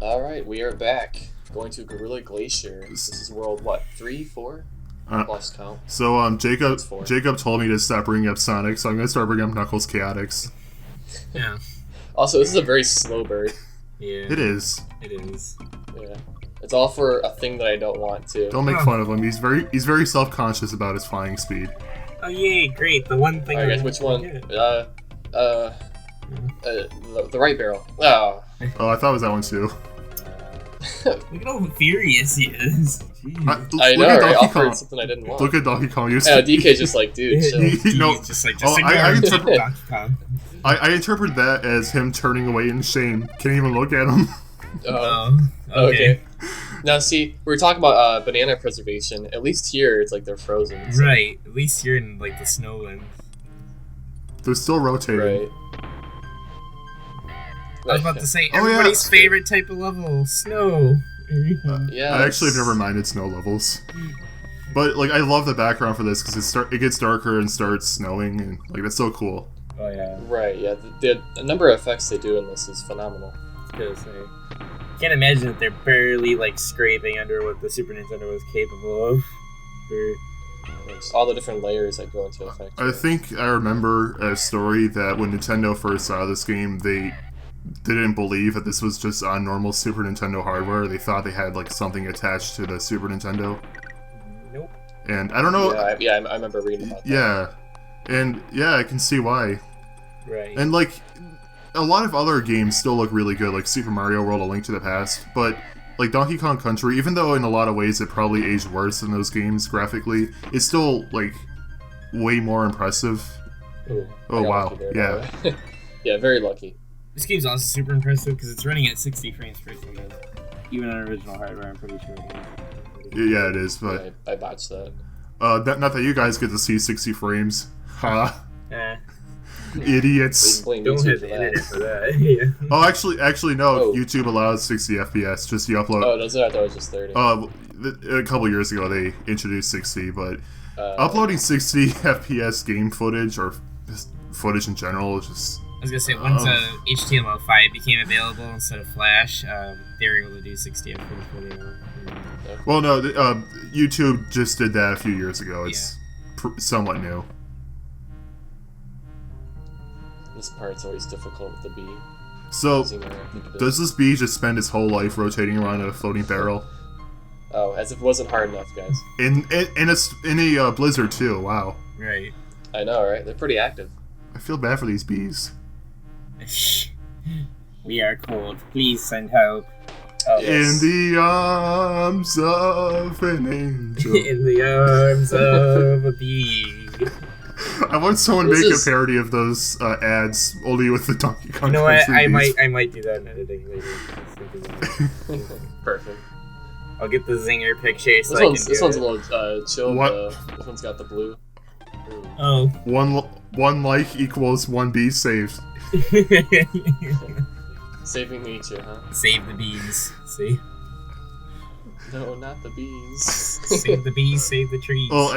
Alright, we are back. Going to Gorilla Glacier. This is world, what, 3, 4? Lost count. So, Jacob told me to stop bringing up Sonic, so I'm going to start bringing up Knuckles Chaotix. Yeah. Also, this is a very slow bird. Yeah. It is. It is. Yeah. It's all for a thing that I don't want to. Don't make fun of him. He's very self-conscious about his flying speed. Oh, yay, great. The one thing. Alright, guys, which one? The right barrel. Oh. Oh, I thought it was that one too. Look at how furious he is. I know, right? Offered something I didn't want. Look at Donkey Kong. Yeah, DK's just like, dude, chill. No, just like, I Donkey Kong. I interpret that as him turning away in shame. Can't even look at him. Okay. Now, see, we were talking about banana preservation. At least here, it's like they're frozen. So. Right. At least you're in like the snowland. They're still rotating. Right. I was about to say everybody's favorite type of level, snow. Yeah. I actually have never minded snow levels, but like I love the background for this because it gets darker and starts snowing, and like that's so cool. Oh yeah. Right. Yeah. The number of effects they do in this is phenomenal. Can't imagine that they're barely like scraping under what the Super Nintendo was capable of. All the different layers that go into effect. I think I remember a story that when Nintendo first saw this game, they didn't believe that this was just on normal Super Nintendo hardware. They thought they had like something attached to the Super Nintendo. Nope. And I don't know. Yeah, I remember reading about that. Yeah, and yeah, I can see why. Right. And like a lot of other games still look really good, like Super Mario World: A Link to the Past, but like Donkey Kong Country, even though in a lot of ways it probably aged worse than those games graphically, it's still like way more impressive. Ooh, oh wow, there, yeah. Yeah, very lucky. This game's also super impressive because it's running at 60 frames per second. Even on original hardware, I'm pretty sure. Yeah, it is, but... Yeah, I botched that. Not that you guys get to see 60 frames. Ha! Idiots. Don't have the internet for that. Yeah. Oh, actually, no. YouTube allows 60 FPS. Just you upload... Oh, does it? I thought it was just 30. A couple years ago, they introduced 60, but uploading 60 FPS game footage, or just footage in general, is just... I was gonna say, once HTML5 became available instead of Flash, they were able to do 60 FPS video. Well, no, YouTube just did that a few years ago. It's somewhat new. This part's always difficult with the bee. So, does this bee just spend its whole life rotating around a floating barrel? Oh, as if it wasn't hard enough, guys. In a blizzard too. Wow. Right. I know, right? They're pretty active. I feel bad for these bees. We are cold. Please send help. Oh, yes. In the arms of an angel. In the arms of a bee. I want someone to make a parody of those ads, only with the Donkey Kong. You know what? I might do that in editing later. Perfect. I'll get the zinger picture. So this one's a little chill. This one's got the blue. Ooh. Oh. One like equals one bee saved. Saving nature, huh? Save the bees. See? No, not the bees. Save the bees, save the trees. Well,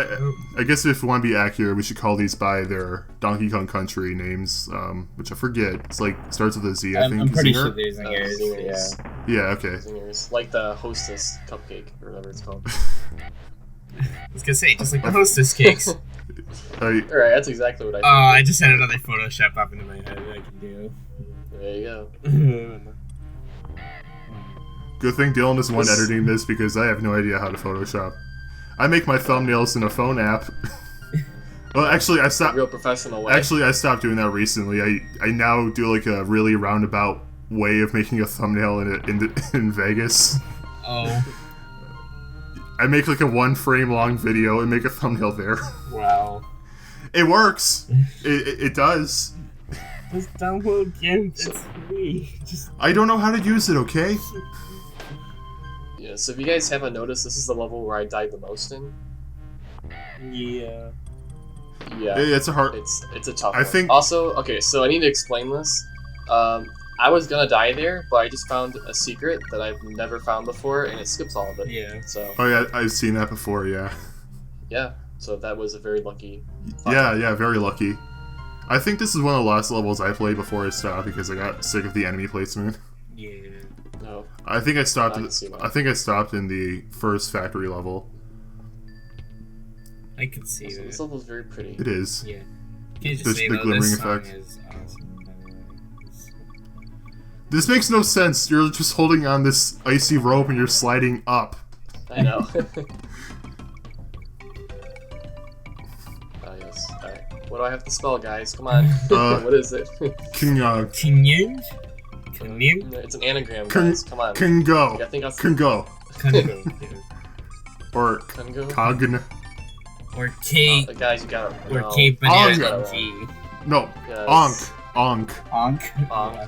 I guess if we want to be accurate, we should call these by their Donkey Kong Country names, which I forget. It's like starts with a Z, I think. I'm pretty Zinger? sure there's zingers. Yeah, okay. Zingers. Like the Hostess cupcake, or whatever it's called. I was gonna say, just like the Hostess cakes. Alright, that's exactly what I think. Oh, I just had another Photoshop pop into my head that I can do. There you go. Good thing Dylan is the one editing this because I have no idea how to Photoshop. I make my thumbnails in a phone app. Well, actually, I stopped. Real professional way. Actually, I stopped doing that recently. I now do like a really roundabout way of making a thumbnail in Vegas. Oh. I make like a 1 frame long video and make a thumbnail there. Wow. It works. It does. Just download GIMP. It's free. I don't know how to use it. Okay. Yeah. So if you guys haven't noticed, this is the level where I died the most in. Yeah. Yeah. It's a hard. It's a tough I one. think. Also, okay. So I need to explain this. I was gonna die there, but I just found a secret that I've never found before, and it skips all of it. Yeah. So. Oh yeah, I've seen that before. Yeah. Yeah. So that was a very lucky. Yeah, very lucky. I think this is one of the last levels I played before I stopped because I got sick of the enemy placement. Yeah. No. I think I stopped. I can see that. I think I stopped in the first factory level. I can see This that. level's very pretty. It is. Yeah. Can you just The- say the though, glimmering this song effect. is awesome, by the way. It's- This makes no sense. You're just holding on this icy rope and you're sliding up. I know. Yes. Alright. What do I have to spell, guys? Come on. What is it? Can Kinyin? Kinyin? It's an anagram, Can- guys. Come on. go. I think that's Can go. Kungo. Or Kungo? cogn. Or K. Guys, you got it. Or No. K Banana Onk. NG. No. Yes. Onk. Onk. Onk.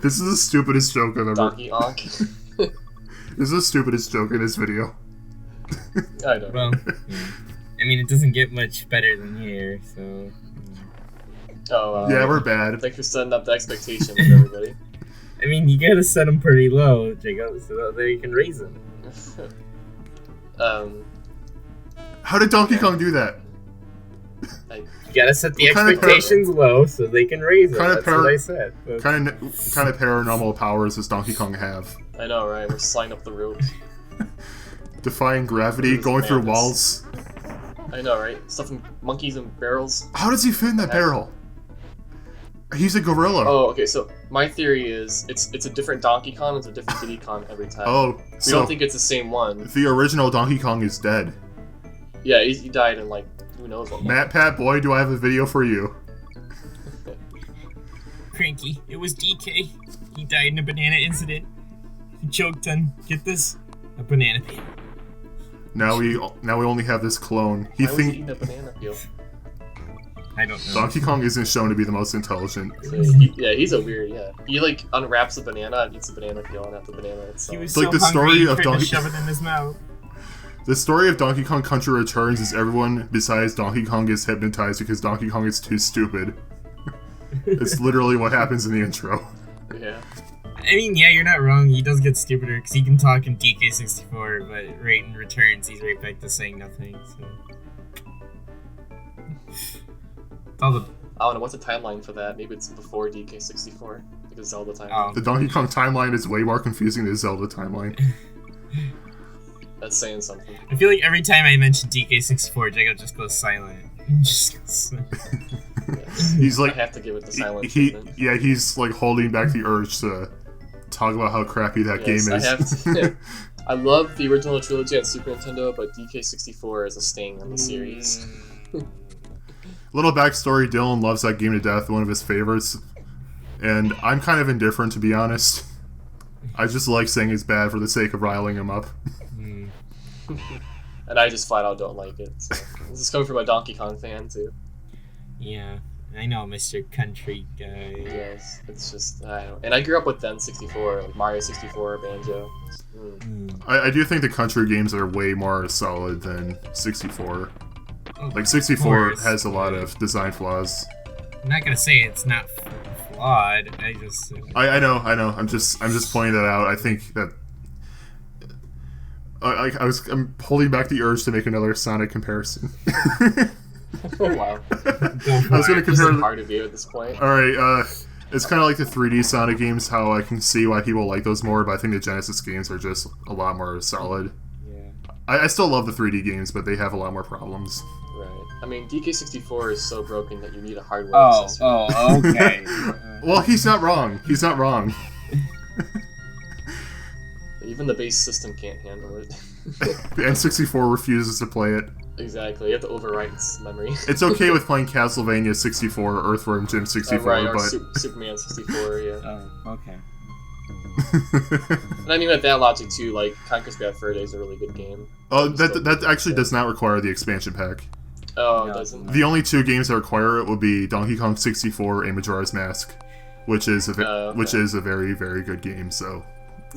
This is the stupidest joke I've ever. Donkey Onk. This is the stupidest joke in this video. I know. Well, yeah. I mean, it doesn't get much better than here, so. Oh, Yeah, we're bad. thanks for setting up the expectations, everybody. I mean, you gotta set them pretty low, Jacob, so that they can raise them. How did Donkey Kong do that? You gotta set the What kind of expectations low so they can raise them. kind of That's what I said. But- Kind of paranormal powers does Donkey Kong have? I know, right? We're sliding up the rope. Defying gravity, This is going through madness. walls. I know, right? Stuffing monkeys in barrels. How does he fit in that barrel? He's a gorilla. Oh, okay. So my theory is it's a different Donkey Kong. It's a different Diddy Kong every time. Oh, we so don't think it's the same one. the original Donkey Kong is dead. Yeah, he died in like who knows what. Matt Pat boy, do I have a video for you? Cranky. It was DK. He died in a banana incident. He choked on, get this, a banana peel. Now we only have this clone. Why was he eating a banana peel? I don't know. Donkey Kong isn't shown to be the most intelligent. So yeah, he's a weird. Yeah, he like unwraps a banana and eats a banana peel, and not the banana itself. He was It's so like the hungry, story he of tried Donkey- to shove it in his mouth. The story of Donkey Kong Country Returns is everyone besides Donkey Kong is hypnotized because Donkey Kong is too stupid. It's literally what happens in the intro. Yeah. I mean, yeah, you're not wrong. He does get stupider because he can talk in DK64, but right in returns, he's right back to saying nothing. So. All the I don't know what's the timeline for that. Maybe it's before DK64 because Zelda timeline. The Donkey Kong timeline is way more confusing than the Zelda timeline. That's saying something. I feel like every time I mention DK64, Jacob just goes silent. Just goes silent. Yes. He's like, I have to give it the silent he treatment. yeah, he's like holding back the urge to talk about how crappy that Yes, game is. I have to. I love the original trilogy on Super Nintendo, but DK64 is a stain on the series. Little backstory: Dylan loves that game to death, one of his favorites, and I'm kind of indifferent, to be honest. I just like saying it's bad for the sake of riling him up. And I just flat out don't like it. So. This is coming from a Donkey Kong fan too. Yeah, I know, Mr. Country Guy. Yes, it's just I don't. And I grew up with then 64, like Mario 64, Banjo. I do think the country games are way more solid than 64. Oh, Like of 64 course. has a lot of design flaws. I'm not gonna say it's not flawed. I just. I know. I'm just pointing that out. I think that I'm holding back the urge to make another Sonic comparison. Wow. I was gonna This is compare. hard to view at this point. All right, it's kind of like the 3D Sonic games. How I can see why people like those more, but I think the Genesis games are just a lot more solid. Yeah. I still love the 3D games, but they have a lot more problems. Right. I mean, DK64 is so broken that you need a hardware accessory. Okay. Well, he's not wrong. He's not wrong. Even the base system can't handle it. The N64 refuses to play it. Exactly. You have to overwrite its memory. It's okay with playing Castlevania 64 or Earthworm Jim 64, right, or but Superman 64, yeah. Oh, okay. And I mean, with that logic too, like Conquest Bad Fur Day is a really good game. that actually does not require the expansion pack. Oh, No. it doesn't? The only two games that require it would be Donkey Kong 64 and Majora's Mask, which is a very, very good game. So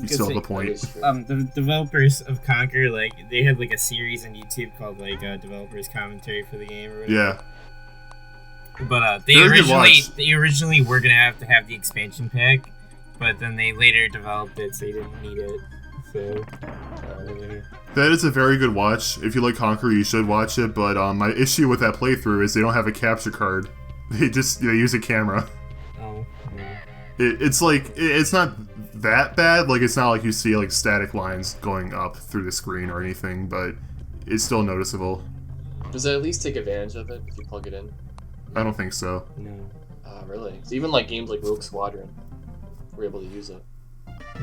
you still have a That point. is true. The developers of Conquer, like, they had like a series on YouTube called like Developers Commentary for the game or whatever. Yeah, But Very good watch. they originally were gonna have to have the expansion pack, but then they later developed it so you didn't need it. So that is a very good watch. If you like Conquer, you should watch it. But my issue with that playthrough is they don't have a capture card. They use a camera. oh, yeah. It's like it's not that bad. Like it's not like you see like static lines going up through the screen or anything, but it's still noticeable. Does it at least take advantage of it if you plug it in? I don't think so. No. Really? So even like games like Rogue Squadron, we're able to use it.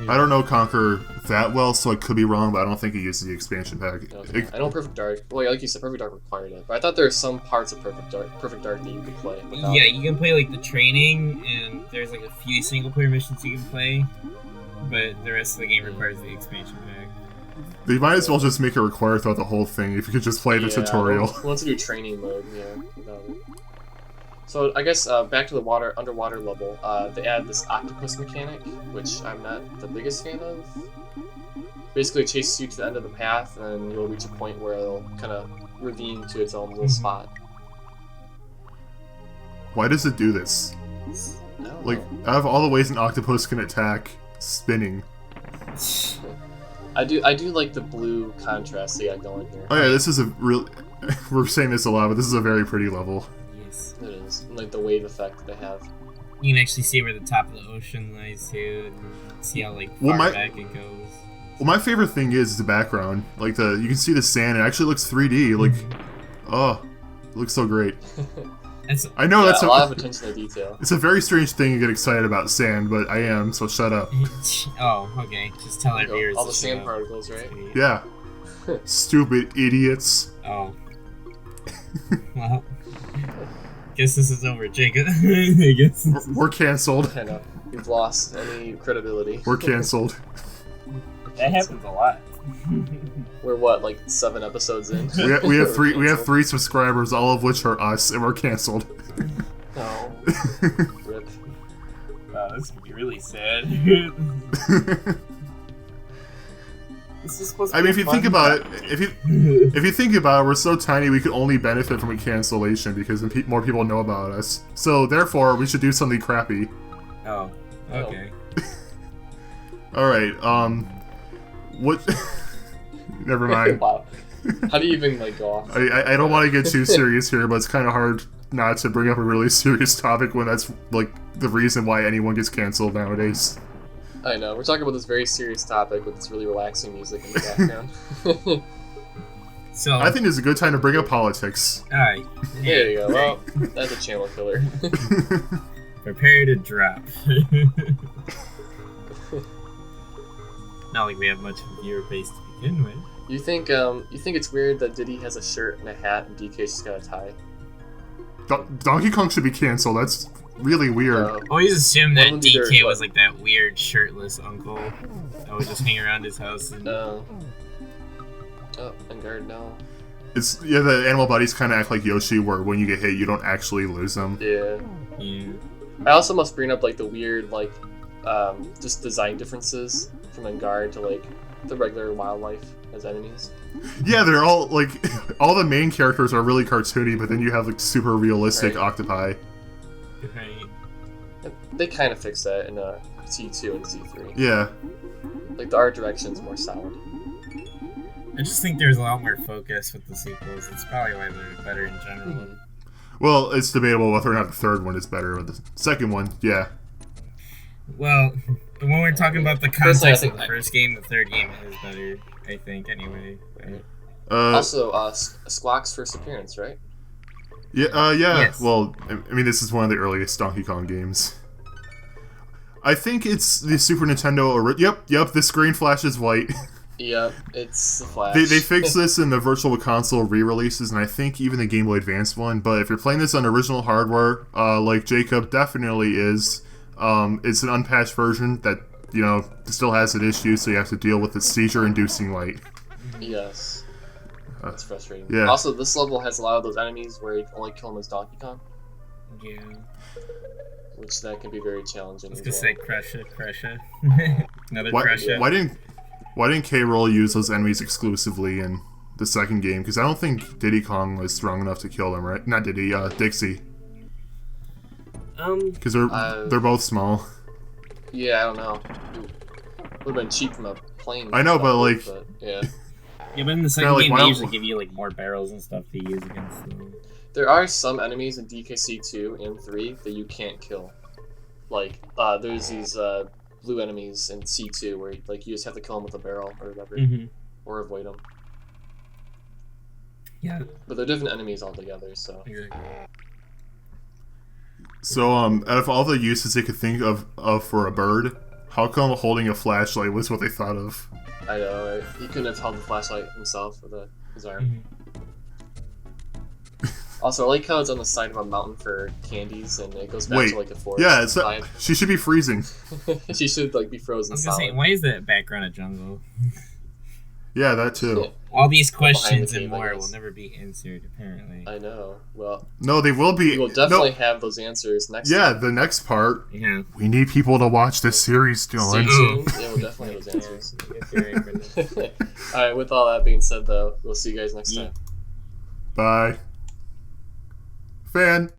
I don't know Conquer that well, so I could be wrong, but I don't think it uses the expansion pack. Okay. I know Perfect Dark. Well, like you said, Perfect Dark required it, but I thought there were some parts of Perfect Dark that you could play without. Yeah, you can play like the training, and there's like a few single player missions you can play, but the rest of the game requires the expansion pack. They might as well just make it required throughout the whole thing if you could just play the tutorial. Once you do training mode, yeah, without it. So I guess back to the underwater level, they add this octopus mechanic, which I'm not the biggest fan of. Basically, it chases you to the end of the path, and you'll reach a point where it'll kind of ravine to its own little spot. Why does it do this? Like, know. out of all the ways an octopus can attack, spinning. I do like the blue contrast they got going here. Oh yeah, this is a real. We're saying this a lot, but this is a very pretty level. Yes. It is, and like the wave effect that they have. You can actually see where the top of the ocean lies too, and see how like far back it goes. Well, my favorite thing is the background. Like you can see the sand. It actually looks 3D. Like, oh, it looks so great. I know that's a lot of attention to detail. It's a very strange thing to get excited about sand, but I am. So shut up. Oh, okay. Just tell our viewers. All the sand particles, right? Yeah. Stupid idiots. Oh. Well, guess this is over, Jacob. I guess we're canceled. I know. You've lost any credibility. We're canceled. That happens a lot. We're what, like 7 episodes in? We have three. We have 3 subscribers, all of which are us, and we're canceled. No. Rip. Wow, this could be really sad. I mean, if you think about it, if you think about it, we're so tiny we could only benefit from a cancellation because more people know about us. So therefore, we should do something crappy. Oh. Okay. All right. What? Never mind. Wow. How do you even like go off? I don't want to get too serious here, but it's kind of hard not to bring up a really serious topic when that's like the reason why anyone gets canceled nowadays. I know. We're talking about this very serious topic with this really relaxing music in the background. So I think it's a good time to bring up politics. Alright. There you go. Well, that's a channel killer. Prepare to drop. Not like we have much of a viewer base to begin with. You think it's weird that Diddy has a shirt and a hat and DK's just got a tie? Donkey Kong should be canceled. That's really weird. Always assumed that DK was like that weird shirtless uncle that would just hang around his house. And... Oh, and guard no. It's the animal bodies kind of act like Yoshi, where when you get hit, you don't actually lose them. Yeah. Yeah. I also must bring up like the weird like just design differences from Engard to like the regular wildlife as enemies. Yeah, they're all like all the main characters are really cartoony, but then you have like super realistic octopi. Right. They kind of fixed that in C2 and C3. Yeah. Like the art direction's more solid. I just think there's a lot more focus with the sequels. It's probably why they're better in general. Mm-hmm. Well, it's debatable whether or not the third one is better, but the second one, yeah. Well, when we're talking about the context of the first game, the third game is better, I think, anyway. Right? Also, Squawk's first appearance, right? Yeah, Yes. Well, I mean, this is one of the earliest Donkey Kong games. I think it's the Super Nintendo... Yep, the screen flashes white. Yep, it's the Flash. They fixed this in the Virtual Console re-releases, and I think even the Game Boy Advance one, but if you're playing this on original hardware, like Jacob definitely is, it's an unpatched version that, still has an issue, so you have to deal with the seizure-inducing light. Yes. That's frustrating. Yeah. Also, this level has a lot of those enemies where you only kill them as Donkey Kong. Yeah. Which that can be very challenging. I was as gonna say Crusher. Another Crusher. Why didn't K-Rool use those enemies exclusively in the second game? Because I don't think Diddy Kong was strong enough to kill them, right? Not Diddy, Dixie. Because they're both small. Yeah, I don't know. It would have been cheap from a plane. I know, but yeah. Yeah, but in the second game, they usually give you like more barrels and stuff to use against them. There are some enemies in DKC 2 and 3 that you can't kill. like there's these blue enemies in C2 where like you just have to kill them with a barrel or whatever, or avoid them. Yeah. But they're different enemies altogether, so. Exactly. So, out of all the uses they could think of for a bird, how come holding a flashlight was what they thought of? I know, right? He couldn't have held the flashlight himself with his arm. Also, I like how it's on the side of a mountain for candies, and it goes back to like a forest. Yeah, it's she should be freezing. She should like be frozen. I was gonna say, why is the background a jungle? Yeah, that too. Yeah. All these questions cave, and more will never be answered, apparently. I know. Well, no, they will be. We'll definitely have those answers next. Yeah, time. the next part. Yeah. We need people to watch this series, Dylan. Yeah, we'll definitely have those answers. All right. With all that being said, though, we'll see you guys next time. Bye. Fan.